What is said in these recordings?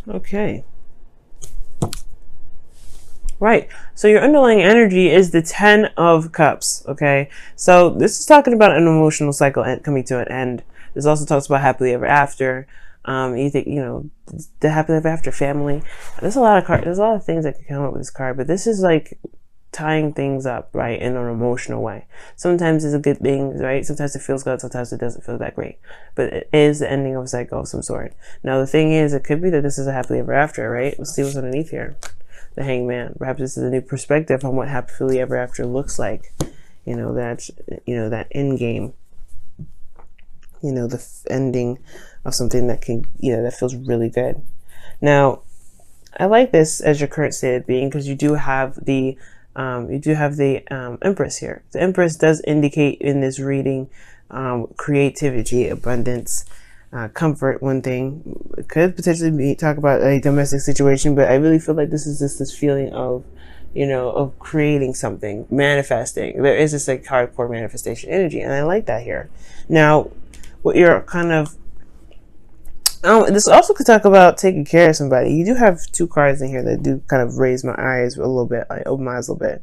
Okay. Right. So your underlying energy is the 10 of Cups. Okay. So this is talking about an emotional cycle coming to an end. This also talks about happily ever after. You think, the happily ever after family. There's a lot of cards. There's a lot of things that can come up with this card, but this is like tying things up, right, in an emotional way. Sometimes it's a good thing, right? Sometimes it feels good, sometimes it doesn't feel that great. But it is the ending of a cycle of some sort. Now the thing is, it could be that this is a happily ever after, right? Let's see what's underneath here. The Hangman. Perhaps this is a new perspective on what happily ever after looks like. That end game. The ending of something that can, that feels really good. Now, I like this as your current state of being because you do have the Empress here. The Empress does indicate in this reading creativity, abundance, comfort. One thing it could potentially talk about a domestic situation, but I really feel like this is just this feeling of, of creating something, manifesting. There is this like hardcore manifestation energy, and I like that here. Now, what you're kind of this also could talk about taking care of somebody. You do have two cards in here that do kind of raise my eyes a little bit, like open my eyes a little bit.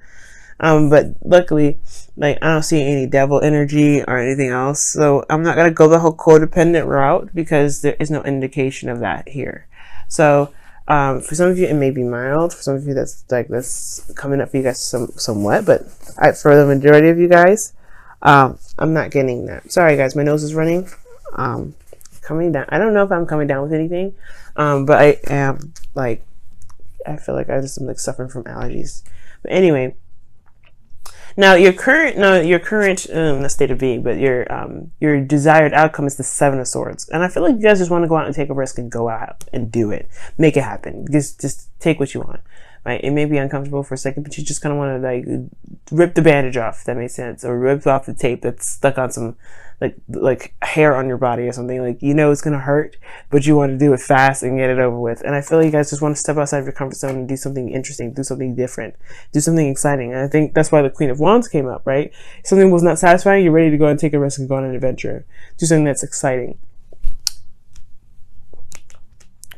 But luckily, like I don't see any devil energy or anything else, so I'm not gonna go the whole codependent route because there is no indication of that here. So for some of you it may be mild. For some of you that's coming up for you guys somewhat, but for the majority of you guys, I'm not getting that. Sorry guys, my nose is running. Coming down. I don't know if I'm coming down with anything, but I am I feel like I just am like suffering from allergies. But anyway, now your current not state of being, but your desired outcome is the Seven of Swords, and I feel like you guys just want to go out and take a risk and go out and do it, make it happen. Just take what you want. Right? It may be uncomfortable for a second, but you just kind of want to like rip the bandage off, if that makes sense, or rip off the tape that's stuck on some like hair on your body or something. Like it's gonna hurt, but you want to do it fast and get it over with. And I feel like you guys just want to step outside of your comfort zone and do something interesting, do something different, do something exciting. And I think that's why the Queen of Wands came up, right? Something was not satisfying, you're ready to go and take a risk and go on an adventure, do something that's exciting.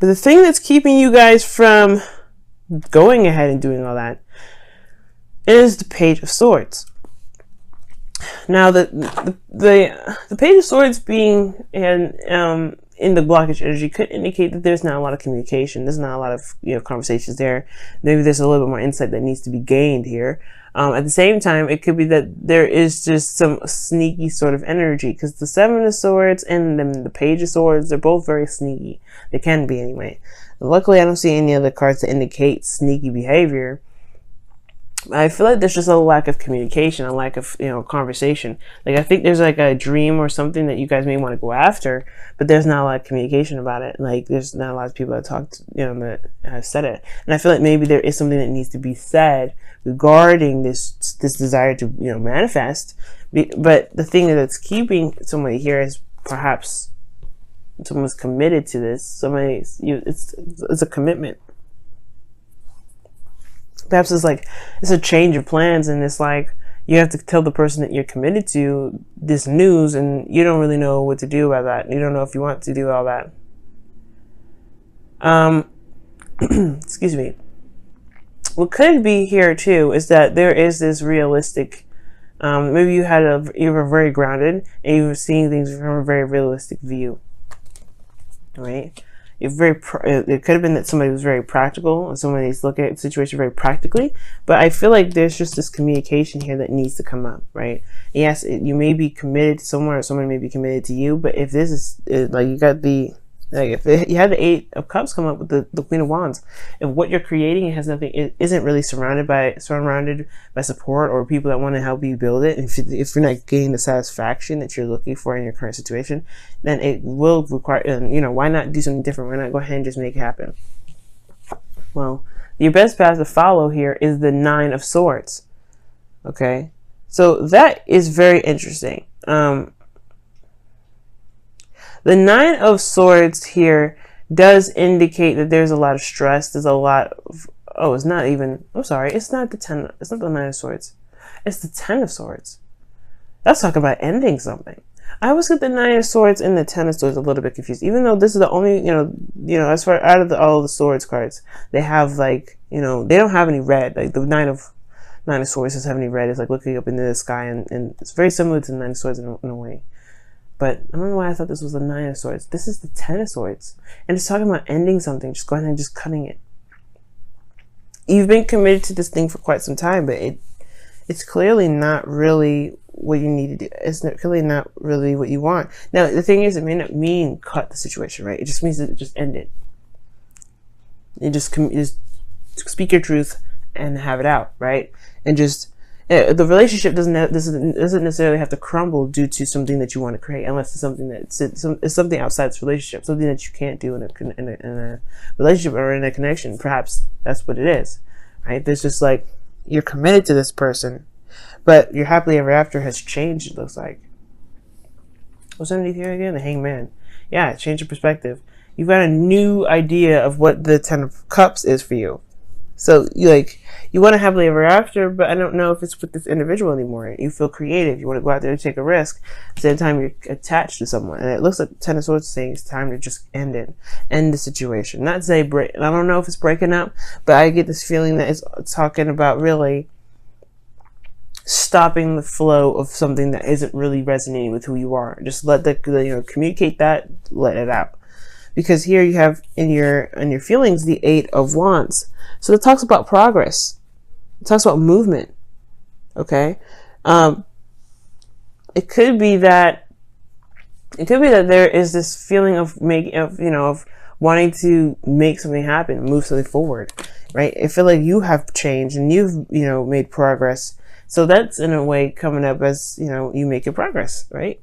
But the thing that's keeping you guys from going ahead and doing all that is the Page of Swords. Now the Page of Swords being in the blockage energy could indicate that there's not a lot of communication. There's not a lot of conversations there. Maybe there's a little bit more insight that needs to be gained here. At the same time, it could be that there is just some sneaky sort of energy because the Seven of Swords and then the Page of Swords, they're both very sneaky. They can be anyway. Luckily, I don't see any other cards that indicate sneaky behavior. I feel like there's just a lack of communication, a lack of conversation. Like I think there's like a dream or something that you guys may want to go after, but there's not a lot of communication about it. Like there's not a lot of people that talked, that have said it. And I feel like maybe there is something that needs to be said regarding this desire to manifest. But the thing that's keeping somebody here is perhaps someone's committed to this. It's a commitment. Perhaps it's a change of plans, and it's like you have to tell the person that you're committed to this news, and you don't really know what to do about that. You don't know if you want to do all that. Excuse me. What could be here too is that there is this realistic. Maybe you were very grounded and you were seeing things from a very realistic view. Right? It could have been that somebody was very practical and somebody's looking at the situation very practically, but I feel like there's just this communication here that needs to come up, right? Yes, you may be committed to someone or someone may be committed to you, but if this is like you got if you had the Eight of Cups come up with the Queen of Wands, if what you're creating it isn't really surrounded by support or people that want to help you build it, if you're not getting the satisfaction that you're looking for in your current situation, then it will require, why not do something different? Why not go ahead and just make it happen? Well, your best path to follow here is the Nine of Swords. Okay, so that is very interesting. The Nine of Swords here does indicate that there's a lot of stress. There's a lot of, it's not the Nine of Swords. It's the Ten of Swords. That's talking about ending something. I always get the Nine of Swords and the Ten of Swords a little bit confused, even though this is the only, as far out of all the Swords cards, they have like, they don't have any red. Like the Nine of Swords doesn't have any red. It's like looking up into the sky, and it's very similar to the Nine of Swords in a way. But I don't know why I thought this was the Nine of Swords. This is the Ten of Swords, and it's talking about ending something, just going ahead and just cutting it. You've been committed to this thing for quite some time, but it's clearly not really what you need to do. It's clearly not really what you want. Now, the thing is, it may not mean cut the situation, right? It just means that it just end it. You just speak your truth and have it out, right? And just the relationship doesn't necessarily have to crumble due to something that you want to create, unless it's something it's something outside this relationship, something that you can't do in a relationship or in a connection. Perhaps that's what it is, right? There's just like, you're committed to this person, but your happily ever after has changed, it looks like. What's underneath here again? The Hangman. Yeah, change your perspective. You've got a new idea of what the Ten of Cups is for you. So you want to happily ever after, but I don't know if it's with this individual anymore. You feel creative. You want to go out there and take a risk. At the same time, you're attached to someone. And it looks like the Ten of Swords saying it's time to just end it. End the situation. Not say break. I don't know if it's breaking up, but I get this feeling that it's talking about really stopping the flow of something that isn't really resonating with who you are. Just let communicate that, let it out. Because here you have in your feelings the Eight of Wands. So it talks about progress. It talks about movement. Okay? It could be that there is this feeling of wanting to make something happen, move something forward, right? I feel like you have changed and you've, made progress. So that's in a way coming up as, you make your progress, right?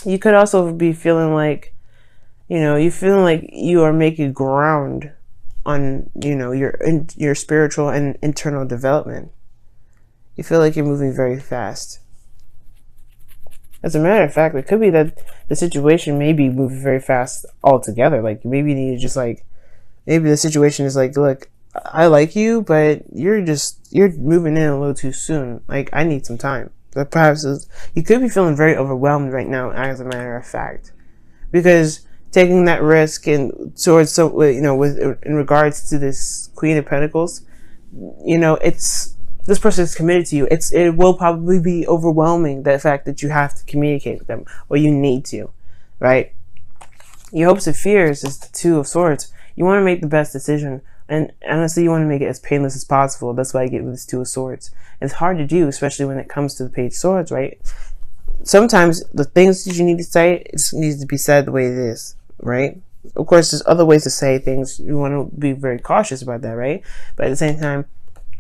You could also be feeling like, you feeling like you are making ground on, your spiritual and internal development. You feel like you're moving very fast. As a matter of fact, it could be that the situation may be moving very fast altogether. Like maybe you need to just maybe the situation is like, look, I like you, but you're moving in a little too soon. Like I need some time. But perhaps you could be feeling very overwhelmed right now, as a matter of fact, because taking that risk and towards in regards to this Queen of Pentacles, this person is committed to you. It will probably be overwhelming, the fact that you have to communicate with them, or you need to, right? Your hopes and fears is the Two of Swords. You want to make the best decision, and honestly, you want to make it as painless as possible. That's why I get with this Two of Swords. It's hard to do, especially when it comes to the Page of Swords, right? Sometimes the things that you need to say, it just needs to be said the way it is, right? Of course, there's other ways to say things. You want to be very cautious about that, right? But at the same time,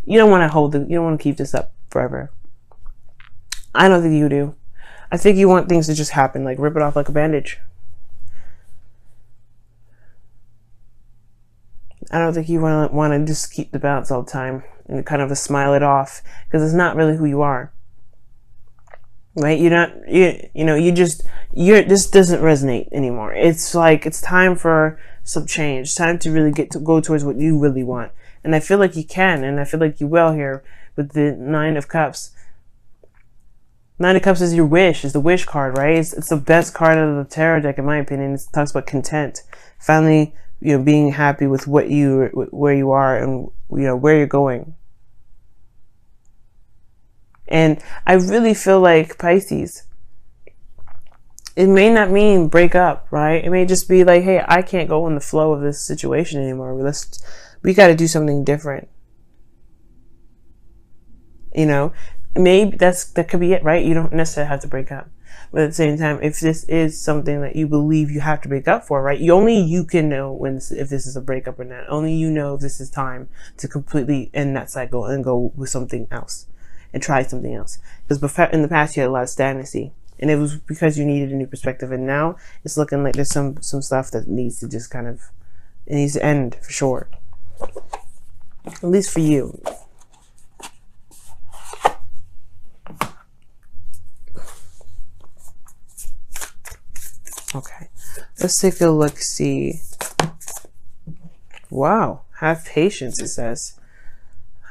you don't want to keep this up forever. I don't think you do. I think you want things to just happen, like rip it off like a bandage. I don't think you want to just keep the balance all the time and kind of smile it off, because it's not really who you are. Right? This doesn't resonate anymore. It's like, it's time for some change. It's time to really go towards what you really want. And I feel like you can, and I feel like you will here with the Nine of Cups. Nine of Cups is your wish, is the wish card, right? It's the best card out of the tarot deck, in my opinion. It talks about content. Finally, being happy with where you are and, where you're going. And I really feel like, Pisces, it may not mean break up, right? It may just be like, hey, I can't go in the flow of this situation anymore. We got to do something different. Maybe that could be it, right? You don't necessarily have to break up. But at the same time, if this is something that you believe you have to break up for, right? Only you can know if this is a breakup or not. Only you know if this is time to completely end that cycle and go with something else. And try something else. Because in the past you had a lot of stagnancy, and it was because you needed a new perspective. And now it's looking like there's some stuff that needs to just it needs to end for sure. At least for you. Okay, let's take a look. See. Wow, have patience. It says,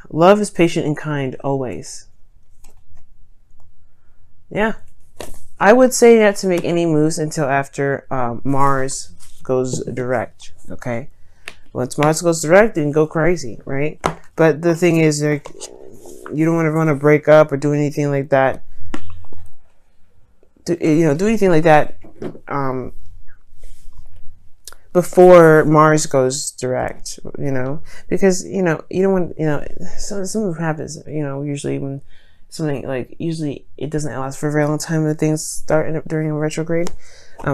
love is patient and kind always. Yeah, I would say not to make any moves until after Mars goes direct. Okay, once Mars goes direct, then go crazy, right? But the thing is, like, you don't want to break up or do anything like that. Do anything like that before Mars goes direct, because you don't want, something happens, usually when something, like, usually it doesn't last for a very long time when things start during a retrograde.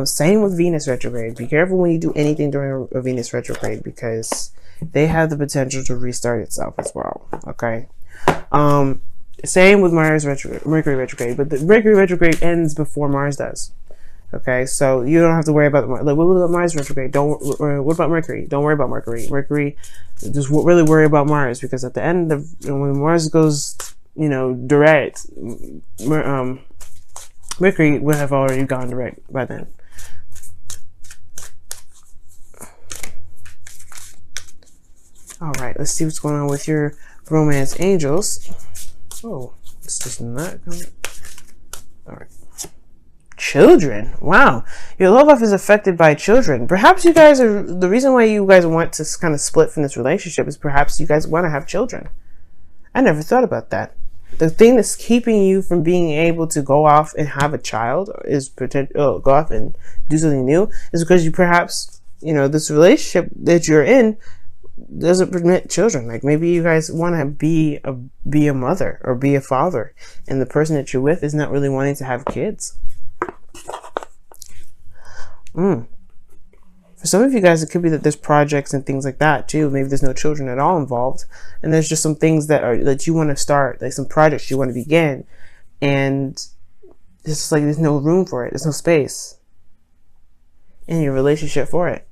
Same with Venus retrograde. Be careful when you do anything during a Venus retrograde, because they have the potential to restart itself as well. Okay. Same with Mercury retrograde, but the Mercury retrograde ends before Mars does. Okay, so you don't have to worry about what about Mars retrograde? What about Mercury? Don't worry about Mercury. Just really worry about Mars, because at the end of when Mars goes, direct, Mercury would have already gone direct by then. All right, let's see what's going on with your romance angels. Oh, this does not come. All right. Children. Wow. Your love life is affected by children. Perhaps you guys are, the reason why you guys want to kind of split from this relationship is perhaps you guys want to have children. I never thought about that. The thing that's keeping you from being able to go off and have a child go off and do something new is because you perhaps, this relationship that you're in doesn't permit children. Like, maybe you guys want to be a mother or be a father, and the person that you're with is not really wanting to have kids. For some of you guys, it could be that there's projects and things like that too. Maybe there's no children at all involved, and there's just some things that you want to start, like some projects you want to begin, and it's just like there's no room for it. There's no space in your relationship for it.